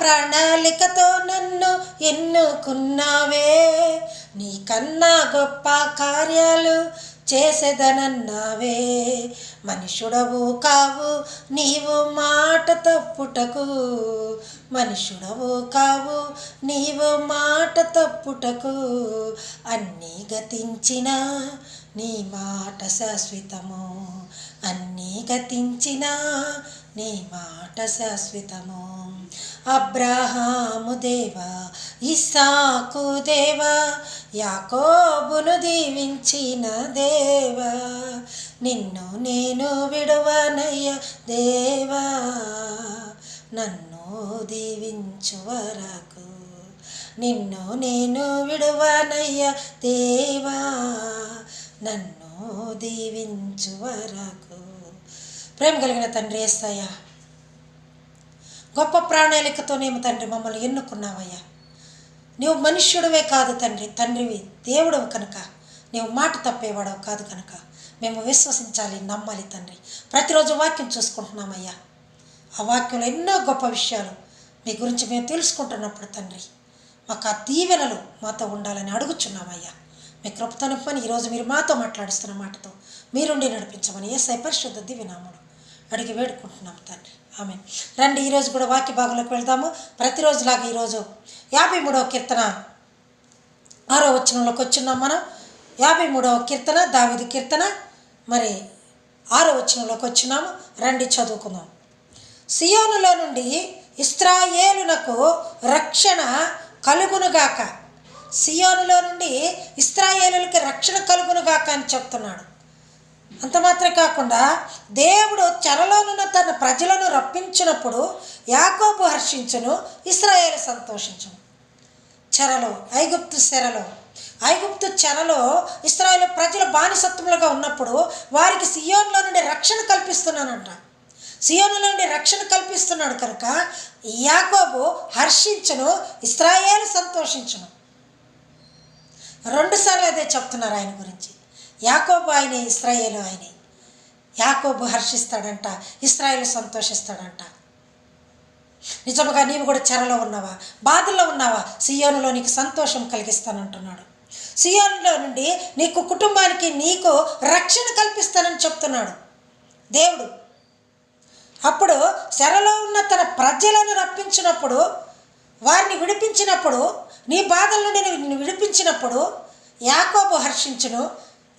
ప్రణాళికతో నన్ను ఎన్నుకున్నావే, నీకన్నా గొప్ప కార్యాలు చేసేదనన్నావే. మనుషుడవు కావు నీవు మాట తప్పుటకు, మనుషుడవు కావు నీవు మాట తప్పుటకు. అన్నీ గతించిన నీ మాట శాశ్వతము, అన్నీ గతించిన నీ మాట శాశ్వతము. అబ్రహాము దేవా, ఇస్సాకు దేవా, యాకోబును దీవించిన దేవా, నిన్ను నేను విడువనయ్య దేవా, నన్ను దీవించు వరకు. నిన్ను నేను విడువనయ్య దేవా, నన్ను దీవించు వరకు. ప్రేమ కలిగిన తండ్రి యేసయ్యా, గొప్ప ప్రణాళికతోనేమో తండ్రి మమ్మల్ని ఎన్నుకున్నావయ్యా. నీవు మనుష్యుడివే కాదు తండ్రి, తండ్రివి దేవుడవు కనుక, నీవు మాట తప్పేవాడవు కాదు కనుక మేము విశ్వసించాలి, నమ్మాలి తండ్రి. ప్రతిరోజు వాక్యం చూసుకుంటున్నామయ్యా. ఆ వాక్యంలో ఎన్నో గొప్ప విషయాలు మీ గురించి మేము తెలుసుకుంటున్నప్పుడు తండ్రి, మాకు ఆ దీవెనలు మాతో ఉండాలని అడుగుచున్నామయ్యా. మీ కృపతో నింపని ఈరోజు మీరు మాతో మాట్లాడిస్తున్న మాటతో మీరుండి నడిపించమని యేసయ్య పరిశుద్ధ దివ్యనామములో అడిగి వేడుకుంటున్నాం తండ్రి, ఆమేన్. రండి, ఈరోజు కూడా వాక్య భాగంలోకి వెళ్దాము. ప్రతిరోజులాగా ఈరోజు 53వ కీర్తన 6వ వచనంలోకి వచ్చున్నాం మనం. 53వ కీర్తన దావీదు కీర్తన, మరి 6వ వచనంలోకి వచ్చినాము. రండి చదువుకుందాం. సియోనులో నుండి ఇశ్రాయేలునకు రక్షణ కలుగునుగాక, సియోనులో నుండి ఇశ్రాయేలులకి రక్షణ కలుగునుగాక అని చెప్తున్నాడు. అంత మాత్రమే కాకుండా దేవుడు చెరలోనున్న తన ప్రజలను రప్పించినప్పుడు యాకోబు హర్షించును, ఇశ్రాయేలు సంతోషించును. చెరలో, ఐగుప్తు చెరలో ఇశ్రాయేలు ప్రజలు బానిసత్వములుగా ఉన్నప్పుడు వారికి సియోనులో నుండి రక్షణ కల్పిస్తున్నానంట. సియోనులో నుండి రక్షణ కల్పిస్తున్నాడు కనుక యాకోబు హర్షించును, ఇశ్రాయేలు సంతోషించును. 2 సార్లు అదే చెప్తున్నారు ఆయన గురించి. యాకోబు ఆయనే, ఇశ్రాయేలు ఆయనే. యాకోబు హర్షిస్తాడంట, ఇశ్రాయేలు సంతోషిస్తాడంట. నిజముగా నీవు కూడా చెరలో ఉన్నావా, బాధల్లో ఉన్నావా, సియోనులో నీకు సంతోషం కలిగిస్తానంటున్నాడు. సియోనులో నుండి నీకు కుటుంబానికి నీకు రక్షణ కల్పిస్తానని చెప్తున్నాడు దేవుడు. అప్పుడు చెరలో ఉన్న తన ప్రజలను రప్పించినప్పుడు, వారిని విడిపించినప్పుడు, నీ బాధల నుండి నిన్ను విడిపించినప్పుడు యాకోబు హర్షించును,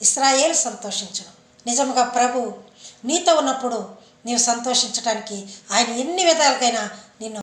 ఇశ్రాయేలు సంతోషించును. నిజముగా ప్రభు నీతో ఉన్నప్పుడు నీవు సంతోషించడానికి ఆయన ఎన్ని విధాలుగైనా నిన్ను